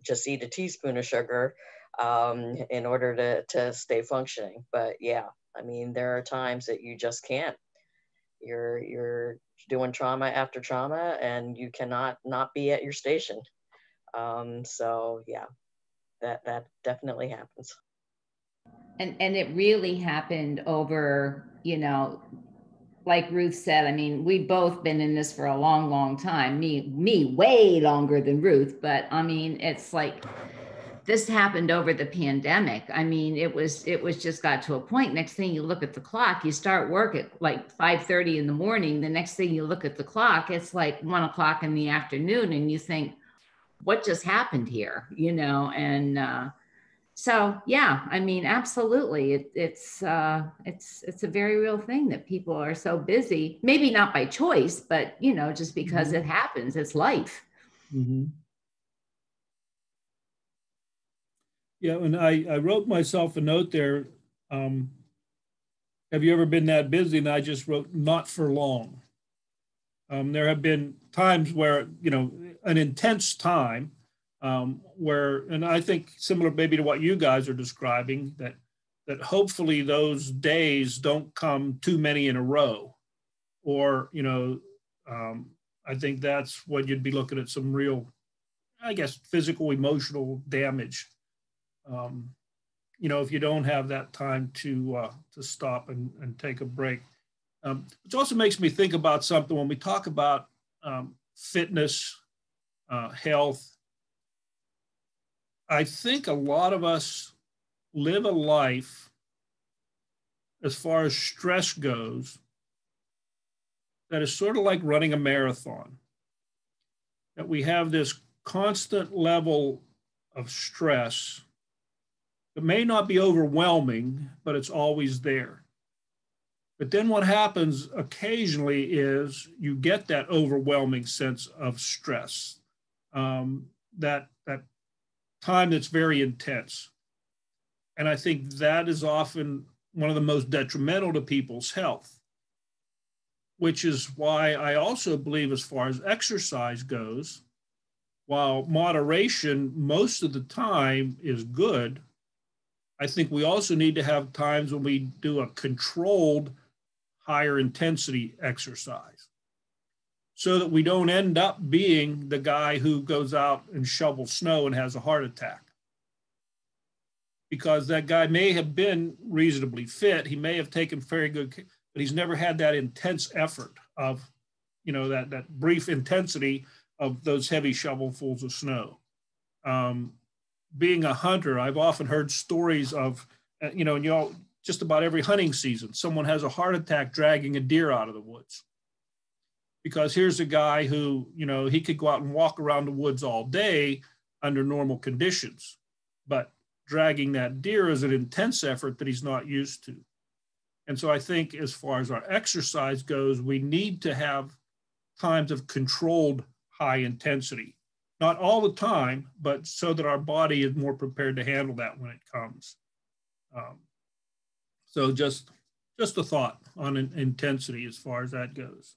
just eat a teaspoon of sugar in order to stay functioning. But yeah, I mean, there are times that you just can't. You're doing trauma after trauma, and you cannot not be at your station. So yeah, that definitely happens. And it really happened over, like Ruth said, I mean, we've both been in this for a long, long time. Me way longer than Ruth, but I mean, it's like this happened over the pandemic. I mean, it was just got to a point. Next thing you look at the clock, you start work at like 5:30 in the morning. The next thing you look at the clock, it's like 1 o'clock in the afternoon, and you think, what just happened here? And so yeah, I mean, absolutely, it's a very real thing that people are so busy, maybe not by choice, but just because it happens. It's life. Mm-hmm. Yeah, and I wrote myself a note there. Have you ever been that busy? And I just wrote, not for long. There have been times where, an intense time where, and I think similar maybe to what you guys are describing, that hopefully those days don't come too many in a row. Or, I think that's when you'd be looking at some real, I guess, physical, emotional damage. If you don't have that time to stop and take a break. Which also makes me think about something when we talk about fitness, health. I think a lot of us live a life, as far as stress goes, that is sort of like running a marathon. That we have this constant level of stress. It may not be overwhelming, but it's always there. But then what happens occasionally is you get that overwhelming sense of stress, that time that's very intense. And I think that is often one of the most detrimental to people's health, which is why I also believe, as far as exercise goes, while moderation most of the time is good, I think we also need to have times when we do a controlled, higher intensity exercise so that we don't end up being the guy who goes out and shovels snow and has a heart attack. Because that guy may have been reasonably fit, he may have taken very good care, but he's never had that intense effort of, that brief intensity of those heavy shovelfuls of snow. Being a hunter, I've often heard stories of, just about every hunting season, someone has a heart attack dragging a deer out of the woods. Because here's a guy who, he could go out and walk around the woods all day under normal conditions, but dragging that deer is an intense effort that he's not used to. And so I think as far as our exercise goes, we need to have times of controlled high intensity. Not all the time, but so that our body is more prepared to handle that when it comes. So just a thought on intensity as far as that goes.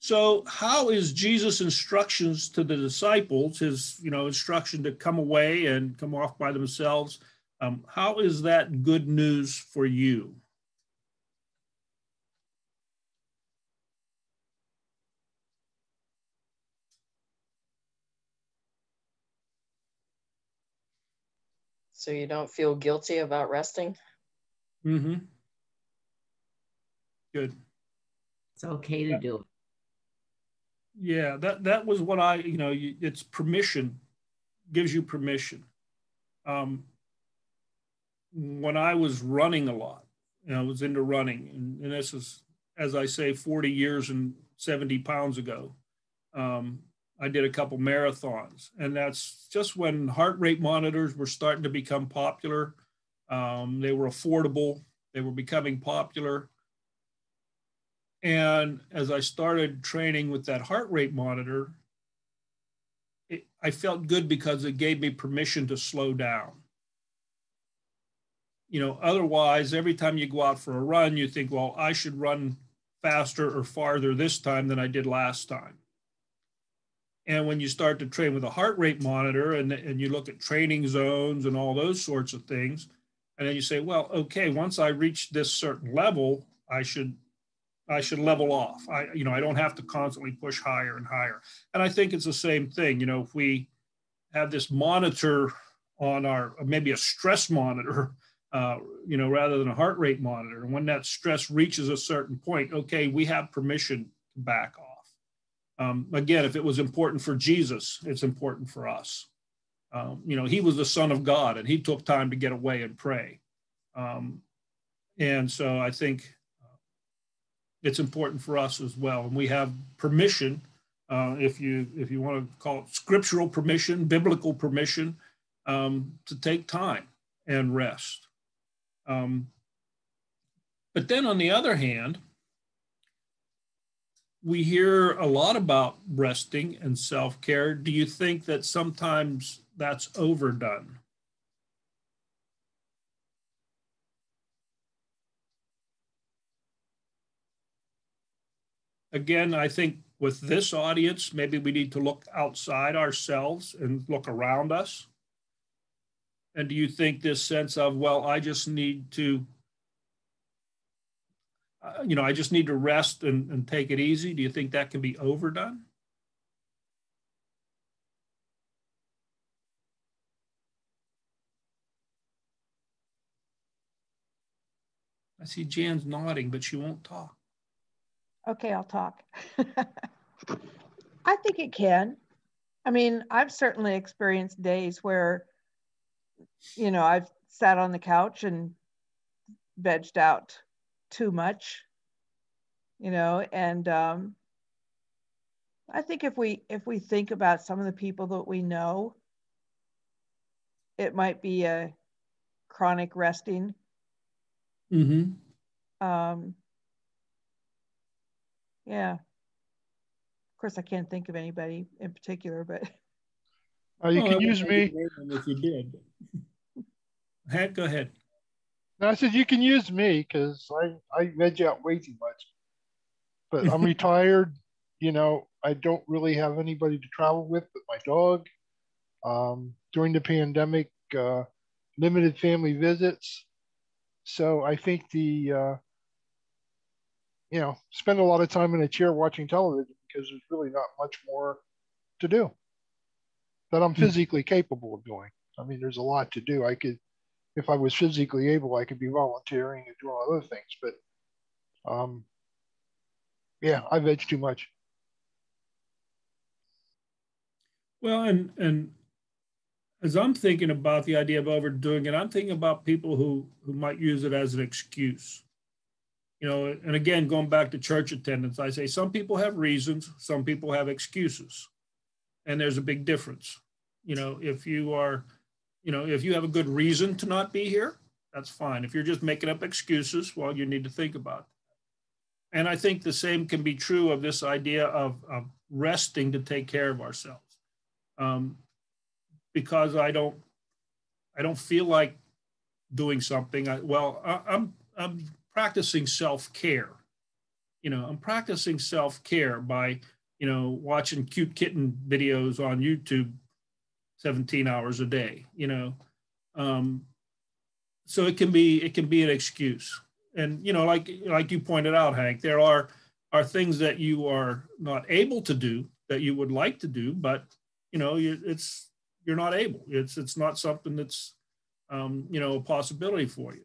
So how is Jesus' instructions to the disciples, his instruction to come away and come off by themselves, how is that good news for you? So you don't feel guilty about resting? Mm-hmm. Good. It's okay to do it. Yeah, that was what it's permission, gives you permission. When I was running a lot, I was into running, and this is, as I say, 40 years and 70 pounds ago. I did a couple marathons, and that's just when heart rate monitors were starting to become popular. They were affordable. They were becoming popular. And as I started training with that heart rate monitor, I felt good because it gave me permission to slow down. You know, otherwise, every time you go out for a run, you think, well, I should run faster or farther this time than I did last time. And when you start to train with a heart rate monitor and you look at training zones and all those sorts of things, and then you say, well, okay, once I reach this certain level, I should level off. I don't have to constantly push higher and higher. And I think it's the same thing. You know, if we have this monitor on our, maybe a stress monitor, rather than a heart rate monitor, and when that stress reaches a certain point, okay, we have permission to back off. Again, if it was important for Jesus, it's important for us. He was the Son of God, and he took time to get away and pray. And so I think it's important for us as well. And we have permission, if you want to call it scriptural permission, biblical permission, to take time and rest. But then on the other hand, we hear a lot about resting and self-care. Do you think that sometimes that's overdone? Again, I think with this audience, maybe we need to look outside ourselves and look around us. And do you think this sense of, well, I just need to rest and take it easy, do you think that can be overdone? I see Jan's nodding, but she won't talk. Okay, I'll talk. I think it can. I mean, I've certainly experienced days where, I've sat on the couch and vegged out too much, and I think if we think about some of the people that we know, it might be a chronic resting. Mm-hmm. Yeah. Of course, I can't think of anybody in particular, but you can use me if you did. Go ahead. No, I said you can use me because I veg out way too much. But I'm retired. I don't really have anybody to travel with but my dog. During the pandemic, limited family visits. So I think spend a lot of time in a chair watching television because there's really not much more to do that I'm physically capable of doing. I mean, there's a lot to do. If I was physically able, I could be volunteering and doing other things. But I veg too much. Well, and as I'm thinking about the idea of overdoing it, I'm thinking about people who might use it as an excuse. And again, going back to church attendance, I say some people have reasons, some people have excuses, and there's a big difference. If you have a good reason to not be here, that's fine. If you're just making up excuses, well, you need to think about it. And I think the same can be true of this idea of resting to take care of ourselves. Because I don't feel like doing something. I'm practicing self-care. I'm practicing self-care by, watching cute kitten videos on YouTube 17 hours a day, so it can be an excuse. And, like you pointed out, Hank, there are things that you are not able to do that you would like to do, but, you're not able. It's not something that's, a possibility for you.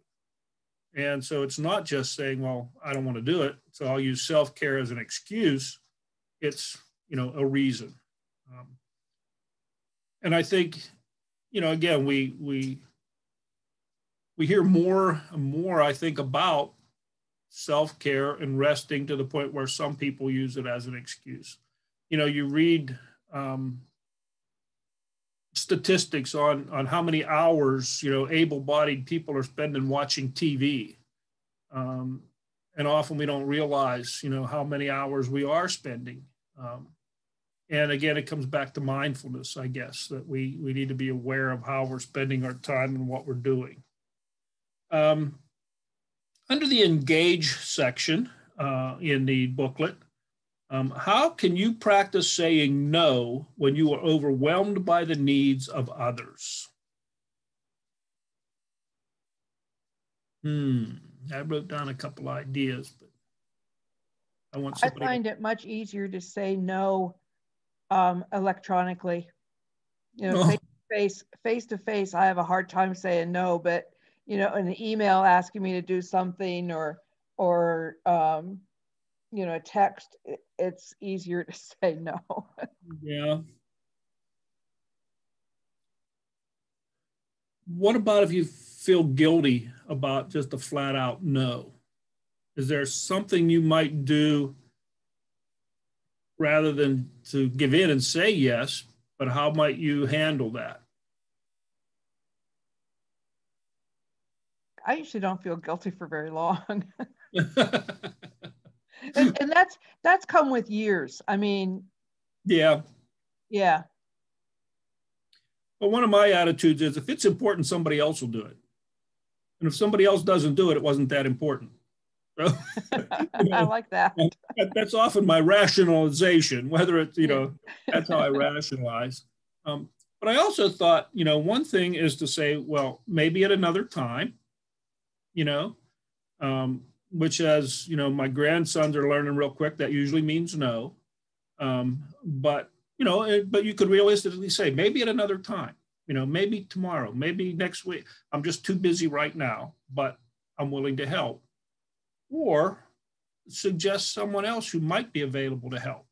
And so it's not just saying, well, I don't want to do it, so I'll use self-care as an excuse. It's, a reason. And I think, again, we hear more and more, I think, about self-care and resting to the point where some people use it as an excuse. You read, statistics on how many hours, able-bodied people are spending watching TV. And often we don't realize, how many hours we are spending. And again, it comes back to mindfulness, I guess, that we need to be aware of how we're spending our time and what we're doing. Under the engage section in the booklet, how can you practice saying no when you are overwhelmed by the needs of others? I wrote down a couple ideas, but I find it much easier to say no electronically. Face to face, I have a hard time saying no, but an email asking me to do something or a text, it's easier to say no. Yeah. What about if you feel guilty about just a flat out no? Is there something you might do rather than to give in and say yes, but how might you handle that? I usually don't feel guilty for very long. and that's come with years. I mean, yeah. But one of my attitudes is if it's important, somebody else will do it. And if somebody else doesn't do it, it wasn't that important. So, I like that. That's often my rationalization, whether it's, that's how I rationalize. But I also thought, one thing is to say, well, maybe at another time, which as, my grandsons are learning real quick, that usually means no. But you could realistically say, maybe at another time, maybe tomorrow, maybe next week. I'm just too busy right now, but I'm willing to help. Or suggest someone else who might be available to help.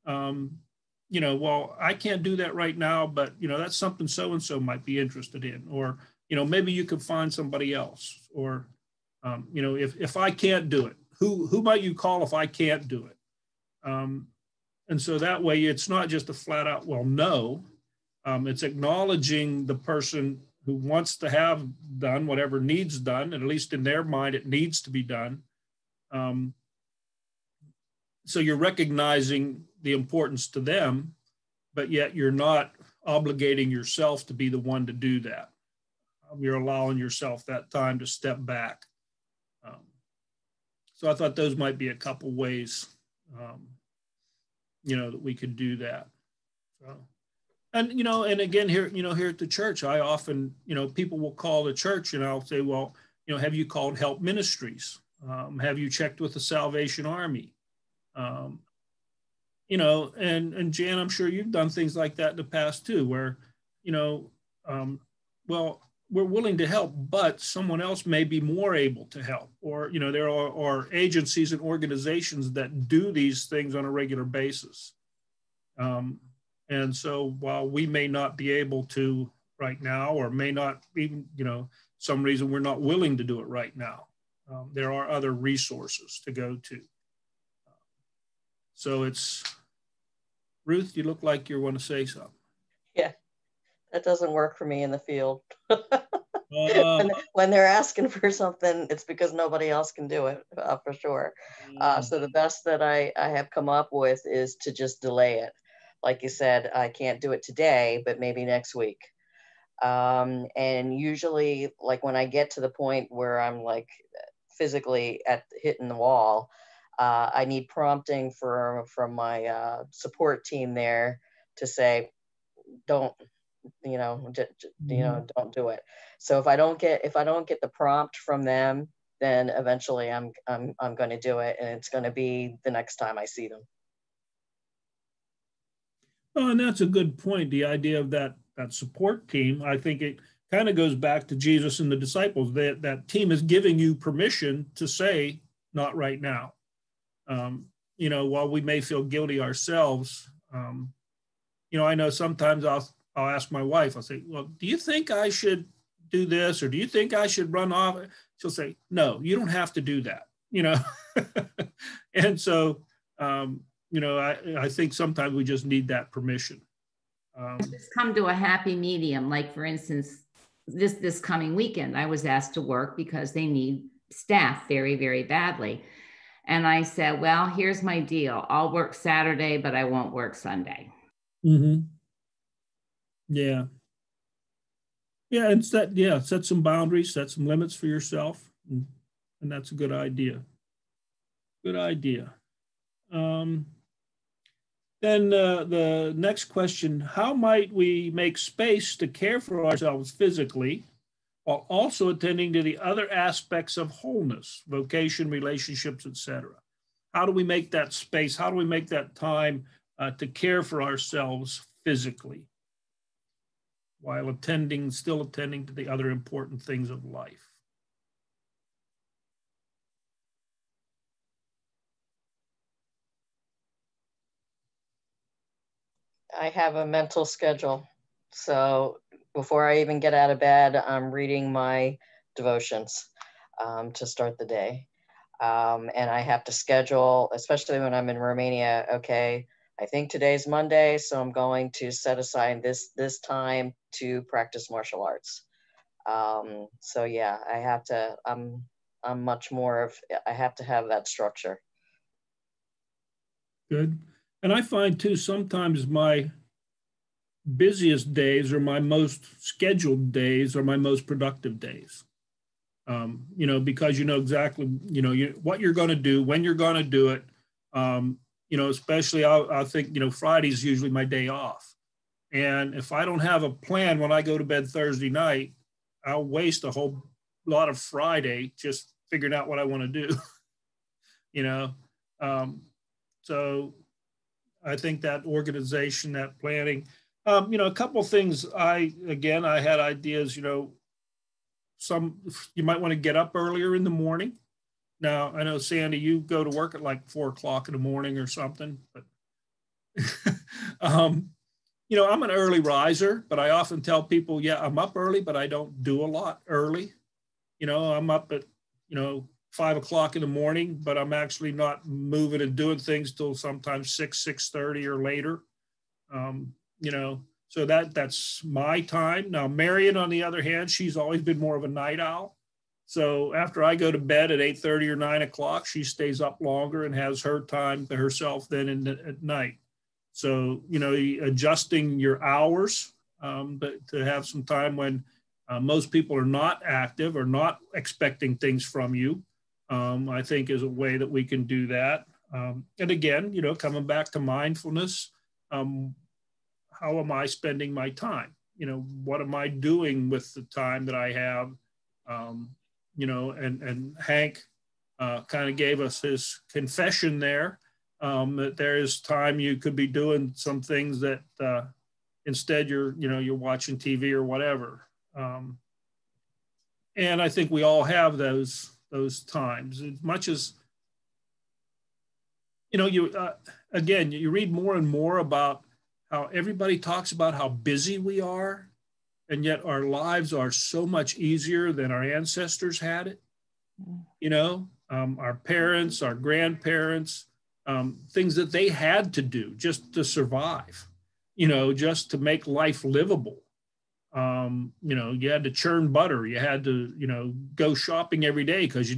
Well, I can't do that right now, but, that's something so-and-so might be interested in. Or, maybe you could find somebody else. Or, if I can't do it, who might you call if I can't do it? And so that way it's not just a flat out, well, no, it's acknowledging the person who wants to have done whatever needs done, and at least in their mind, it needs to be done. So you're recognizing the importance to them, but yet you're not obligating yourself to be the one to do that. You're allowing yourself that time to step back. So I thought those might be a couple ways, that we could do that. So, and, and again, here at the church, I often, people will call the church and I'll say, well, have you called Help Ministries? Have you checked with the Salvation Army? And Jan, I'm sure you've done things like that in the past too, where, well, we're willing to help, but someone else may be more able to help. Or, there are agencies and organizations that do these things on a regular basis. And so while we may not be able to right now, or may not even, some reason we're not willing to do it right now, there are other resources to go to. So it's, Ruth, you look like you want to say something. Yeah, that doesn't work for me in the field. When they're asking for something, it's because nobody else can do it, for sure. So the best that I have come up with is to just delay it. Like you said, I can't do it today, but maybe next week. And usually, like when I get to the point where I'm like physically hitting the wall, I need prompting from my support team there to say, don't don't do it. So if I don't get the prompt from them, then eventually I'm going to do it, and it's going to be the next time I see them. Oh, and that's a good point. The idea of that support team, I think it kind of goes back to Jesus and the disciples. That team is giving you permission to say, not right now. While we may feel guilty ourselves, I know sometimes I'll ask my wife, I'll say, well, do you think I should do this? Or do you think I should run off? She'll say, no, you don't have to do that, And so, I think sometimes we just need that permission. Just come to a happy medium. Like, for instance, this coming weekend, I was asked to work because they need staff very, very badly. And I said, well, here's my deal. I'll work Saturday, but I won't work Sunday. Mm-hmm. Yeah. Yeah, and set some boundaries, set some limits for yourself, and that's a good idea. Good idea. Then the next question, how might we make space to care for ourselves physically while also attending to the other aspects of wholeness, vocation, relationships, etc.? How do we make that space? How do we make that time to care for ourselves physically while still attending to the other important things of life? I have a mental schedule. So before I even get out of bed, I'm reading my devotions to start the day. And I have to schedule, especially when I'm in Romania, okay, I think today's Monday, so I'm going to set aside this time to practice martial arts. So yeah, I have to, I'm much more of, I have to have that structure. Good. And I find too, sometimes my busiest days or my most scheduled days are my most productive days. You know, because you know exactly, you know, what you're going to do, when you're going to do it. You know, especially I think, you know, Friday's usually my day off. And if I don't have a plan when I go to bed Thursday night, I'll waste a whole lot of Friday just figuring out what I want to do, you know. So I think that organization, that planning, you know, a couple of things I had ideas, you know, you might want to get up earlier in the morning. Now, I know, Sandy, you go to work at like 4 o'clock in the morning or something, but, you know, I'm an early riser, but I often tell people, yeah, I'm up early, but I don't do a lot early. You know, I'm up at, you know, 5 o'clock in the morning, but I'm actually not moving and doing things till sometimes 6:30 or later. You know, so that's my time. Now, Marion, on the other hand, she's always been more of a night owl. So after I go to bed at 8:30 or 9 o'clock, she stays up longer and has her time to herself then at night. So, you know, adjusting your hours, but to have some time when most people are not active or not expecting things from you, I think is a way that we can do that. And again, you know, coming back to mindfulness, how am I spending my time? You know, what am I doing with the time that I have? You know, and Hank kind of gave us his confession there, that there is time you could be doing some things that instead you're watching TV or whatever. And I think we all have those times. As much as, you know, again, you read more and more about how everybody talks about how busy we are, and yet our lives are so much easier than our ancestors had it. You know, our parents, our grandparents, things that they had to do just to survive, you know, just to make life livable. You know, you had to churn butter. You had to, you know, go shopping every day because you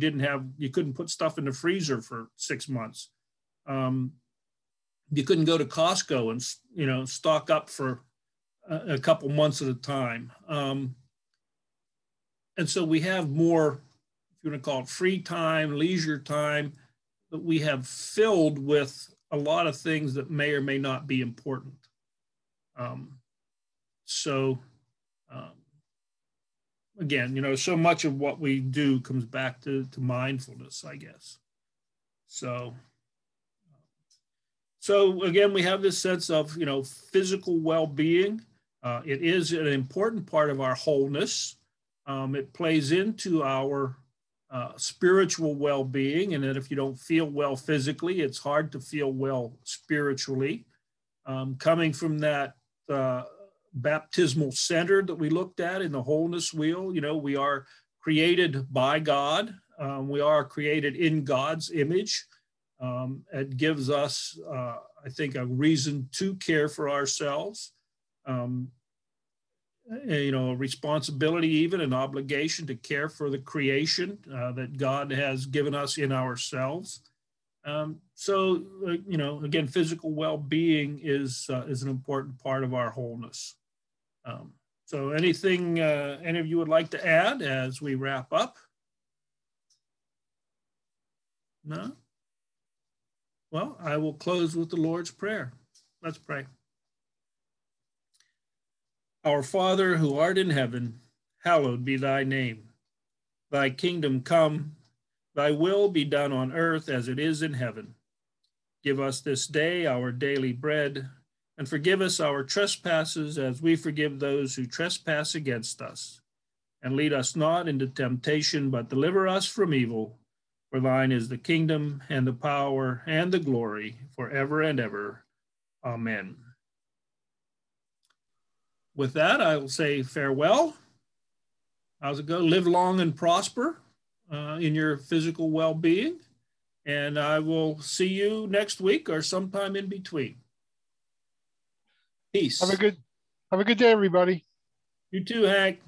couldn't put stuff in the freezer for 6 months. You couldn't go to Costco and, you know, stock up for a couple months at a time. And so we have more, if you want to call it free time, leisure time, that we have filled with a lot of things that may or may not be important. Again, you know, so much of what we do comes back to mindfulness, I guess. So again, we have this sense of, you know, physical well-being. It is an important part of our wholeness. It plays into our spiritual well-being, and that if you don't feel well physically, it's hard to feel well spiritually. Coming from that baptismal center that we looked at in the wholeness wheel, you know, we are created by God. We are created in God's image. It gives us, I think, a reason to care for ourselves. a responsibility, even an obligation to care for the creation that God has given us in ourselves. Again, physical well-being is an important part of our wholeness. So anything any of you would like to add as we wrap up? No? Well, I will close with the Lord's Prayer. Let's pray. Our Father, who art in heaven, hallowed be thy name. Thy kingdom come, thy will be done on earth as it is in heaven. Give us this day our daily bread, and forgive us our trespasses as we forgive those who trespass against us. And lead us not into temptation, but deliver us from evil. For thine is the kingdom and the power and the glory forever and ever. Amen. With that, I will say farewell. How's it go? Live long and prosper in your physical well-being. And I will see you next week or sometime in between. Peace. Have a good day, everybody. You too, Hank.